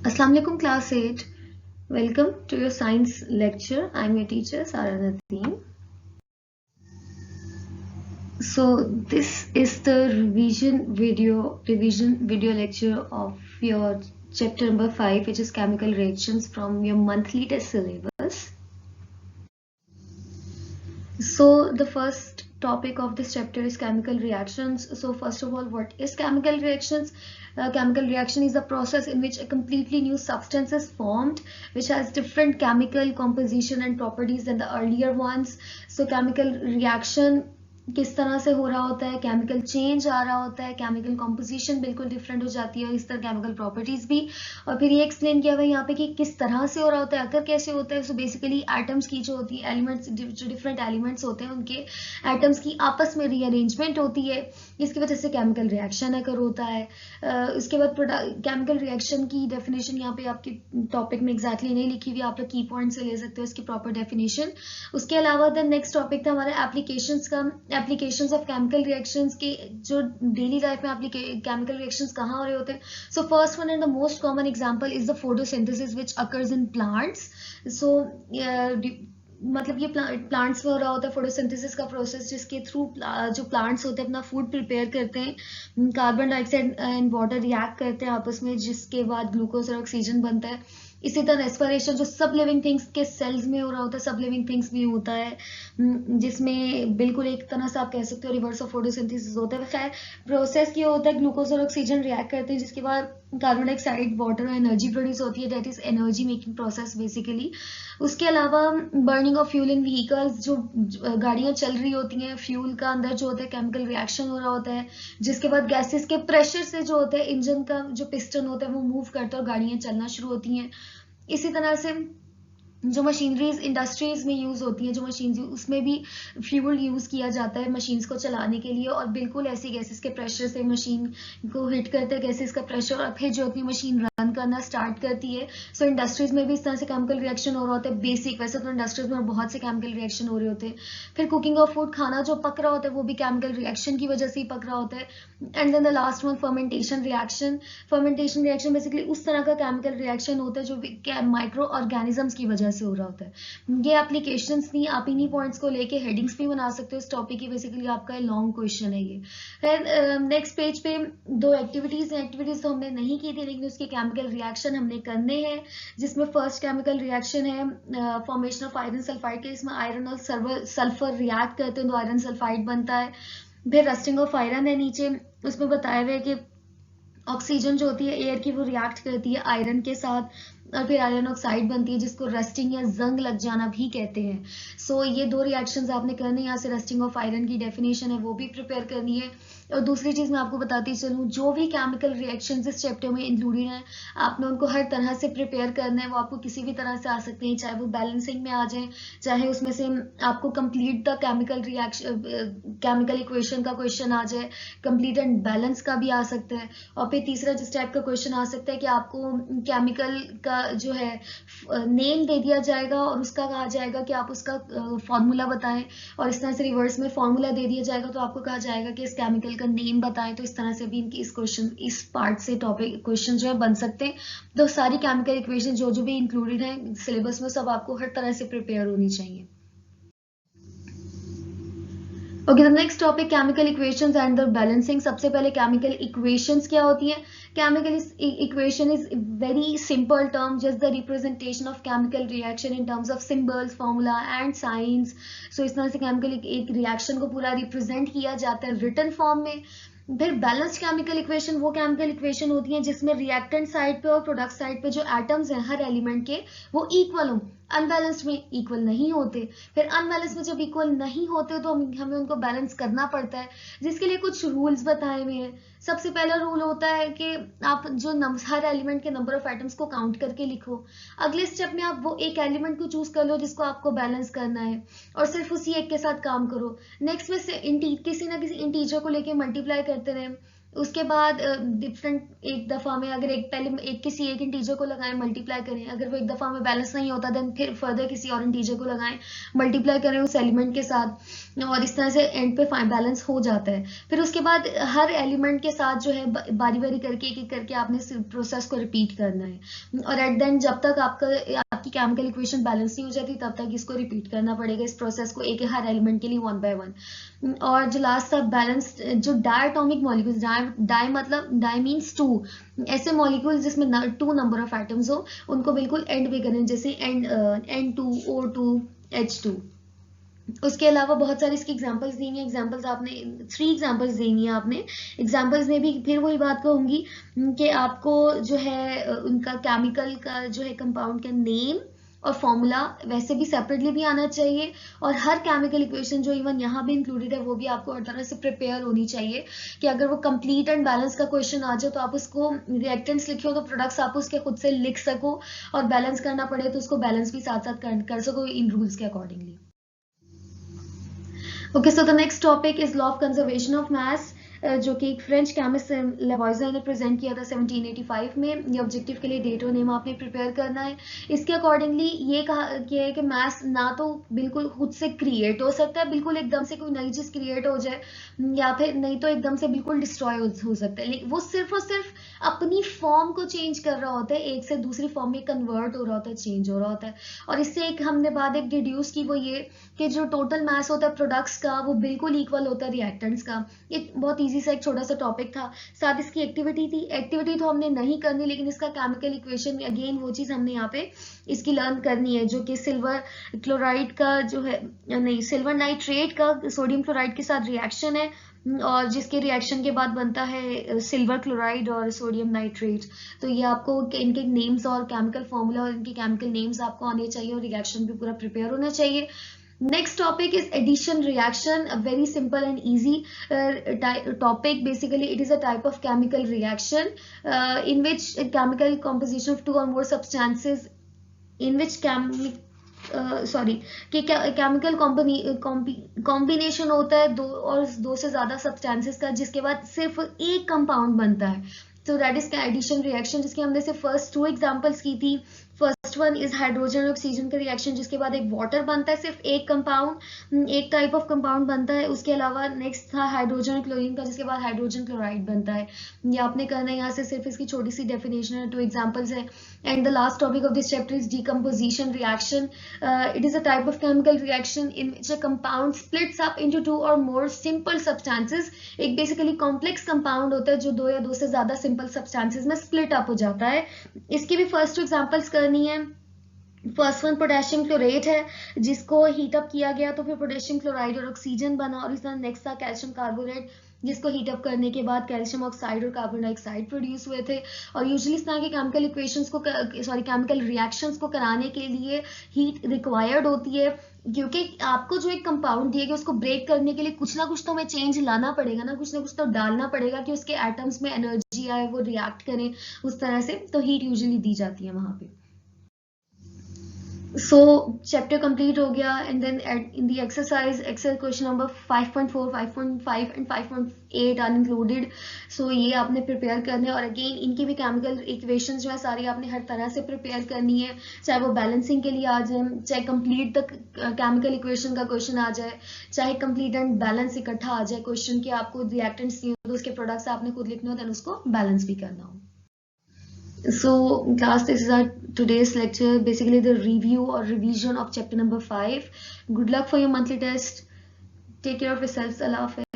Assalamu alaikum class 8. Welcome to your science lecture. I'm your teacher Sara Nadeem. So this is the revision video lecture of your chapter number 5, which is chemical reactions from your monthly test syllabus. So the first topic of this chapter is chemical reactions. So first of all, what is chemical reactions? Chemical reaction is a process in which a completely new substance is formed which has different chemical composition and properties than the earlier ones. So chemical reaction किस तरह से हो रहा होता है, chemical change आ रहा होता है, केमिकल कॉम्पोजिशन बिल्कुल डिफरेंट हो जाती है, इस तरह केमिकल प्रॉपर्टीज भी, और फिर ये एक्सप्लेन किया हुआ है यहाँ पे कि किस तरह से हो रहा होता है, अगर कैसे होता है। सो बेसिकली एटम्स की जो होती है, एलिमेंट्स, जो डिफरेंट एलिमेंट्स होते हैं उनके एटम्स की आपस में रीअरेंजमेंट होती है, इसकी वजह से केमिकल रिएक्शन अगर होता है। उसके बाद केमिकल रिएक्शन की डेफिनेशन यहाँ पे आपके टॉपिक में एग्जैक्टली नहीं लिखी हुई, आप लोग की पॉइंट से ले सकते हो इसकी प्रॉपर डेफिनेशन। उसके अलावा देन नेक्स्ट टॉपिक था हमारा एप्लीकेशंस का, एप्लीकेशंस ऑफ केमिकल रिएक्शंस के, जो डेली लाइफ में केमिकल रिएक्शंस कहाँ हो रहे होते हैं। So first one and the most common example is the photosynthesis which occurs in plants. So मतलब ये प्लांट्स में हो रहा होता है फोटोसिंथेसिस का प्रोसेस, जिसके थ्रू जो प्लांट्स होते हैं अपना फूड प्रिपेयर करते हैं, carbon dioxide and water react करते हैं आपस में, जिसके बाद ग्लूकोज और ऑक्सीजन बनता है। इसी तरह रेस्पिरेशन जो सब लिविंग थिंग्स के सेल्स में हो रहा होता है, सब लिविंग थिंग्स में होता है, जिसमें बिल्कुल एक तरह से आप कह सकते हो रिवर्स ऑफ फोटोसिंथेसिस होता है। खैर प्रोसेस ये होता है, ग्लूकोज और ऑक्सीजन रिएक्ट करते हैं, जिसके बाद carbon dioxide, water, energy produce होती है, that is energy making process basically. उसके अलावा burning of fuel in vehicles, जो गाड़ियां चल रही होती हैं, फ्यूल का अंदर जो होता है केमिकल रिएक्शन हो रहा होता है, जिसके बाद गैसेस के प्रेशर से जो होता है इंजन का जो पिस्टन होता है वो मूव करता है और गाड़ियां चलना शुरू होती हैं। इसी तरह से जो मशीनरीज इंडस्ट्रीज में यूज होती हैं, जो मशीन, उसमें भी फ्यूल यूज किया जाता है मशीन्स को चलाने के लिए, और बिल्कुल ऐसी गैसेस के प्रेशर से मशीन को हिट करते हैं गैसेस का प्रेशर, और फिर जो अपनी मशीन रन करना स्टार्ट करती है। सो इंडस्ट्रीज में भी इस तरह से केमिकल रिएक्शन हो रहा होता है बेसिक। वैसे तो इंडस्ट्रीज में बहुत से केमिकल रिएक्शन हो रहे होते हैं। फिर कुकिंग ऑफ फूड, खाना जो पक रहा होता है वो भी केमिकल रिएक्शन की वजह से ही पक रहा होता है। And then the last one fermentation reaction. Fermentation reaction basically उस तरह का केमिकल रिएक्शन होता है जो माइक्रो ऑर्गेनिजम्स की वजह से हो रहा होता है। ये एप्लीकेशंस नहीं, आप इन्हीं पॉइंट्स को लेके हेडिंग्स भी बना सकते हो इस टॉपिक की। बेसिकली आपका लॉन्ग क्वेश्चन है ये। फिर नेक्स्ट पेज पे दो एक्टिविटीज हैं, एक्टिविटीज तो हमने नहीं की थी लेकिन उसके केमिकल रिएक्शन हमने करने हैं, जिसमें फर्स्ट केमिकल रिएक्शन है फॉर्मेशन ऑफ आयरन सल्फाइड के। इसमें आयरन और सल्फर रिएक्ट करते हैं तो आयरन सल्फाइड बनता है। फिर रस्टिंग ऑफ आयरन है नीचे, उसमें बताया हुआ है कि ऑक्सीजन जो होती है एयर की वो रिएक्ट करती है आयरन के साथ और फिर आयरन ऑक्साइड बनती है, जिसको रस्टिंग या जंग लग जाना भी कहते हैं। सो ये दो रिएक्शंस आपने करने, यहाँ से रस्टिंग ऑफ आयरन की डेफिनेशन है वो भी प्रिपेयर करनी है। और दूसरी चीज मैं आपको बताती चलूँ, जो भी केमिकल रिएक्शंस इस चैप्टर में इंक्लूडेड हैं आपने उनको हर तरह से प्रिपेयर करना है। वो आपको किसी भी तरह से आ सकते हैं, चाहे वो बैलेंसिंग में आ जाए, चाहे उसमें से आपको complete the chemical reaction, chemical equation का क्वेश्चन आ जाए, कंप्लीट एंड बैलेंस का भी आ सकता है। और फिर तीसरा जिस टाइप का क्वेश्चन आ सकता है कि आपको केमिकल का जो है नेम दे दिया जाएगा और उसका कहा जाएगा कि आप उसका फॉर्मूला बताएं, और इस तरह से रिवर्स में फॉर्मूला दे दिया जाएगा तो आपको कहा जाएगा कि इस केमिकल का नेम बताएं। तो इस तरह से भी इनकी इस पार्ट से टॉपिक क्वेश्चन जो है बन सकते हैं। तो सारी केमिकल इक्वेशन जो जो भी इंक्लूडेड है सिलेबस में, सब आपको हर तरह से प्रिपेयर होनी चाहिए। Okay, the next topic chemical equations and the balancing. सबसे पहले केमिकल इक्वेशंस क्या होती है? Chemical equation is very simple term, just the representation of chemical reaction in terms of symbols, formula and science. So इस तरह से chemical एक reaction को पूरा रिप्रेजेंट किया जाता है रिटन फॉर्म में। फिर बैलेंस्ड केमिकल इक्वेशन वो केमिकल इक्वेशन होती है जिसमें रिएक्टेंट साइड पे और प्रोडक्ट साइड पे जो एटम्स हैं हर एलिमेंट के वो इक्वल हो। अनबैलेंस्ड में इक्वल नहीं होते। फिर अनबैलेंस में जब इक्वल नहीं होते तो हमें उनको बैलेंस करना पड़ता है, जिसके लिए कुछ रूल्स बताए हुए हैं। सबसे पहला रूल होता है कि आप जो हर एलिमेंट के नंबर ऑफ एटम्स को काउंट करके लिखो। अगले स्टेप में आप वो एक एलिमेंट को चूज कर लो जिसको आपको बैलेंस करना है और सिर्फ उसी एक के साथ काम करो। नेक्स्ट में से किसी ना किसी इंटीजर को लेके मल्टीप्लाई करते रहे। उसके बाद डिफरेंट एक दफ़ा में अगर पहले किसी एक इंटीजर को लगाएं, मल्टीप्लाई करें, अगर वो एक दफ़ा में बैलेंस नहीं होता देन फिर फर्दर किसी और इंटीजर को लगाएं, मल्टीप्लाई करें उस एलिमेंट के साथ, और इस तरह से एंड पे बैलेंस हो जाता है। फिर उसके बाद हर एलिमेंट के साथ जो है बारी बारी करके एक एक करके आपने प्रोसेस को रिपीट करना है, और एट देन जब तक आपकी केमिकल इक्वेशन बैलेंस नहीं हो जाती तब तक इसको रिपीट करना पड़ेगा, इस प्रोसेस को एक हर एलिमेंट के लिए 1 by 1। और जो लास्ट था बैलेंस, जो डायटोमिक मॉलिक्यूल्स, डाई मतलब डाई मीन्स 2, ऐसे मॉलिक्यूल्स जिसमें 2 नंबर ऑफ एटम्स हो उनको बिल्कुल एंड पे करें, जैसे N2 O2 H2। उसके अलावा बहुत सारी इसकी एग्जांपल्स दी हैं, एग्जांपल्स आपने 3 एग्जांपल्स देनी है आपने। एग्जांपल्स में भी फिर वही बात कहूंगी कि आपको जो है उनका केमिकल का जो है कंपाउंड का नेम और फॉर्मूला वैसे भी सेपरेटली भी आना चाहिए, और हर केमिकल इक्वेशन जो इवन यहाँ भी इंक्लूडेड है वो भी आपको हर तरह से प्रिपेयर होनी चाहिए कि अगर वो कंप्लीट एंड बैलेंस का क्वेश्चन आ जाए तो आप उसको रिएक्टेंट्स लिखे हो तो प्रोडक्ट्स आप उसके खुद से लिख सको, और बैलेंस करना पड़े तो उसको बैलेंस भी साथ साथ कर सको इन रूल्स के accordingly. Okay, so the next topic is law of conservation of mass, जो कि एक फ्रेंच केमिस्ट लेवॉइजर ने प्रेजेंट किया था 1785 में। ये ऑब्जेक्टिव के लिए डेट और नेम आपने प्रिपेयर करना है। इसके अकॉर्डिंगली ये कहा गया है कि मैथ्स ना तो बिल्कुल खुद से क्रिएट हो सकता है, बिल्कुल एकदम से कोई नई चीज क्रिएट हो जाए, या फिर नहीं तो एकदम से बिल्कुल डिस्ट्रॉय हो सकता है, लेकिन वो सिर्फ और सिर्फ अपनी फॉर्म को चेंज कर रहा होता है, एक से दूसरी फॉर्म में कन्वर्ट हो रहा होता है, चेंज हो रहा होता है। और इससे एक हमने बात एक डिड्यूस की, वो ये कि जो टोटल मास होता है प्रोडक्ट्स का वो बिल्कुल इक्वल होता है रिएक्टेंट्स का। ये बहुत इजी सा एक छोटा सा टॉपिक था। साथ इसकी एक्टिविटी थी, एक्टिविटी तो हमने नहीं करनी, लेकिन इसका केमिकल इक्वेशन में अगेन वो चीज हमने यहाँ पे इसकी लर्न करनी है, जो कि सिल्वर क्लोराइड का जो है, नहीं सिल्वर नाइट्रेट का सोडियम क्लोराइड के साथ रिएक्शन है, और जिसके रिएक्शन के बाद बनता है सिल्वर क्लोराइड और सोडियम नाइट्रेट। तो ये आपको इनके नेम्स और केमिकल फॉर्मूला और इनके केमिकल नेम्स आपको आने चाहिए, और रिएक्शन भी पूरा प्रिपेयर होना चाहिए। Next topic is addition reaction, a very simple and easy topic. Basically, it is a type of chemical reaction in which a chemical composition of 2 or more substances, in which कि chemical combination होता है दो से ज्यादा substances का, जिसके बाद सिर्फ एक कंपाउंड बनता है। तो दैट इज एडिशन रिएक्शन, जिसकी हमने सिर्फ फर्स्ट 2 एग्जांपल्स की थी। फर्स्ट वन इज हाइड्रोजन और ऑक्सीजन का रिएक्शन, जिसके बाद एक वाटर बनता है, सिर्फ एक कंपाउंड, एक टाइप ऑफ कंपाउंड बनता है। उसके अलावा नेक्स्ट था हाइड्रोजन और क्लोरीन का, जिसके बाद हाइड्रोजन क्लोराइड बनता है। ये आपने करना है, यहाँ से सिर्फ इसकी छोटी सी डेफिनेशन है, 2 एग्जांपल्स है। And the last topic of this chapter is decomposition reaction. It is a type of chemical reaction in which a compound splits up into 2 और मोर सिंपल सब्सटेंसेस। एक बेसिकली कॉम्प्लेक्स कंपाउंड होता है जो 2 या 2 से ज्यादा simple substances में split up हो जाता है। इसकी भी फर्स्ट 2 एग्जांपल्स करनी है। फर्स्ट वन पोटेशियम क्लोरेट है, जिसको हीट अप किया गया तो फिर पोटेशियम क्लोराइड और ऑक्सीजन बना, और इस तरह नेक्स्ट था कैल्शियम कार्बोनेट, जिसको हीट अप करने के बाद कैल्शियम ऑक्साइड और कार्बन डाइऑक्साइड प्रोड्यूस हुए थे। और यूजुअली इस तरह के केमिकल इक्वेशंस को केमिकल रिएक्शंस को कराने के लिए हीट रिक्वायर्ड होती है, क्योंकि आपको जो एक कंपाउंड दिया गया उसको ब्रेक करने के लिए कुछ ना कुछ तो हमें चेंज लाना पड़ेगा ना, कुछ ना कुछ तो डालना पड़ेगा कि उसके एटम्स में एनर्जी आए, वो रिएक्ट करें उस तरह से। तो हीट यूजुअली दी जाती है वहां पे। So chapter complete हो गया, and then in the exercise question number 5.4, 5.5 and 5.8 are included. So ये आपने प्रिपेयर करने, और अगेन इनकी भी केमिकल इक्वेशंस जो है सारी आपने हर तरह से प्रिपेयर करनी है, चाहे वो बैलेंसिंग के लिए आ जाए, चाहे कंप्लीट द केमिकल इक्वेशन का क्वेश्चन आ जाए, चाहे कंप्लीट एंड बैलेंस इकट्ठा आ जाए क्वेश्चन के, आपको रिएक्टेंट्स दिए हो तो उसके प्रोडक्ट्स आपने खुद लिखने हो, देन उसको बैलेंस भी करना हो। So class, this is our today's lecture, basically the review or revision of chapter number 5. Good luck for your monthly test. Take care of yourselves. Allah Hafiz.